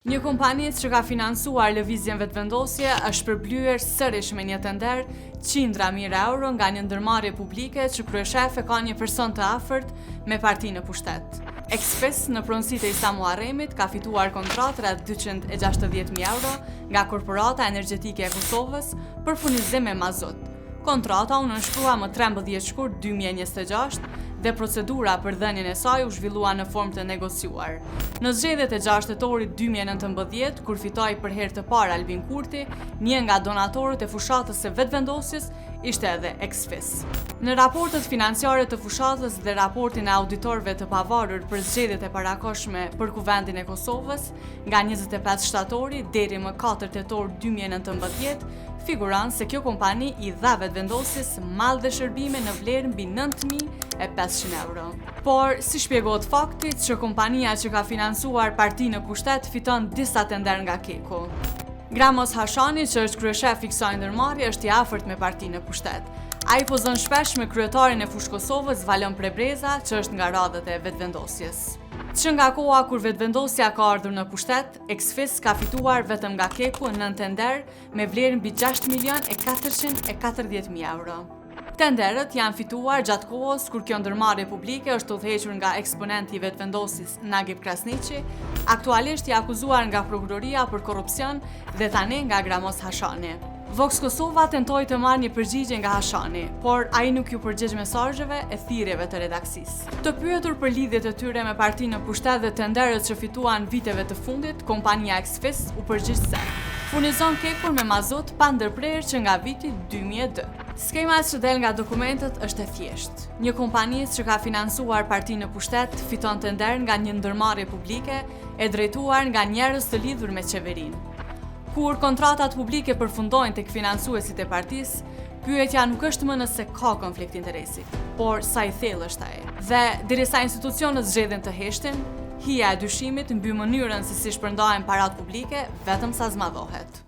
Një kompani që ka financuar lëvizjen vetëvendosje është përblyer sërish me një tender qindra mijë euro nga një ndërmarrje publike që kryeshefi ka një person të afërt me partinë në pushtet. Exfis në pronësitë e Isa Muharremit ka fituar kontratë rreth 260.000 euro nga Korporata Energjetike e Kosovës për furnizim me mazut. Kontrata u nënshkrua më 13 shkurt 2026 dhe procedura për dhënien e saj u zhvillua në formë të negociuar. Në zgjedhjet e 6 tetorit 2019, kur fitoi për herë të parë Albin Kurti, një nga donatorët e fushatës së vetëvendosjes ishte edhe Exfis. Në raportet financiare të fushatës dhe raportin e auditorëve të pavarur për zgjedhjet e parakohshme për Kuvendin e Kosovës, nga 25 shtatori deri më 4 tetor 2019, figuron se kjo kompani i dha vetëvendosjes mall dhe shërbime në vlerë mbi 9.500 euro. Por, si shpjegohet fakti që kompania që ka financuar partinë në pushtet fiton disa tender nga Keku. Gramos Hashani, që është kryeshef i kësaj ndërmarrje, është i afërt me partinë në pushtet. Ai pozon shpesh me kryetarin e Fushë Kosovës, Valon Prebreza, që është nga radhët e vetëvendosjes. Që nga koha kur vetëvendosja ka ardhur në pushtet, Exfis ka fituar vetëm nga Keku në tender me vlerë mbi 6.440.000 euro. Tenderët janë fituar gjatë kohës kur kjo ndërmarrje publike është udhëhequr nga eksponenti i vetëvendosjes Nagip Krasniqi, aktualisht i akuzuar nga prokuroria për korrupsion dhe tani nga Gramos Hashani. Vox Kosova tentoi të marrë një përgjigje nga Hashani, por ai nuk ju përgjigj mesazheve e thirrjeve të redaksisë. Të pyetur për lidhjet e tyre me partinë në pushtet dhe tenderët që fituan viteve të fundit, kompania Exfis u përgjigj se furnizon Kekun me mazut pa ndërprerje që nga viti 2002. Skema që del nga dokumentet është e thjeshtë. Një kompani që ka financuar partinë në pushtet fiton tender nga një ndërmarrje publike e drejtuar nga njerëz të lidhur me qeverinë. Kur kontratat publike përfundojnë tek financuesit e partisë, pyetja nuk është më nëse ka konflikt interesi, por sa i thellë është ai. Dhe derisa institucionet zgjedhin të heshtin, hija e dyshimit mbi mënyrën se si shpërndahen paratë publike vetëm sa zmadhohet.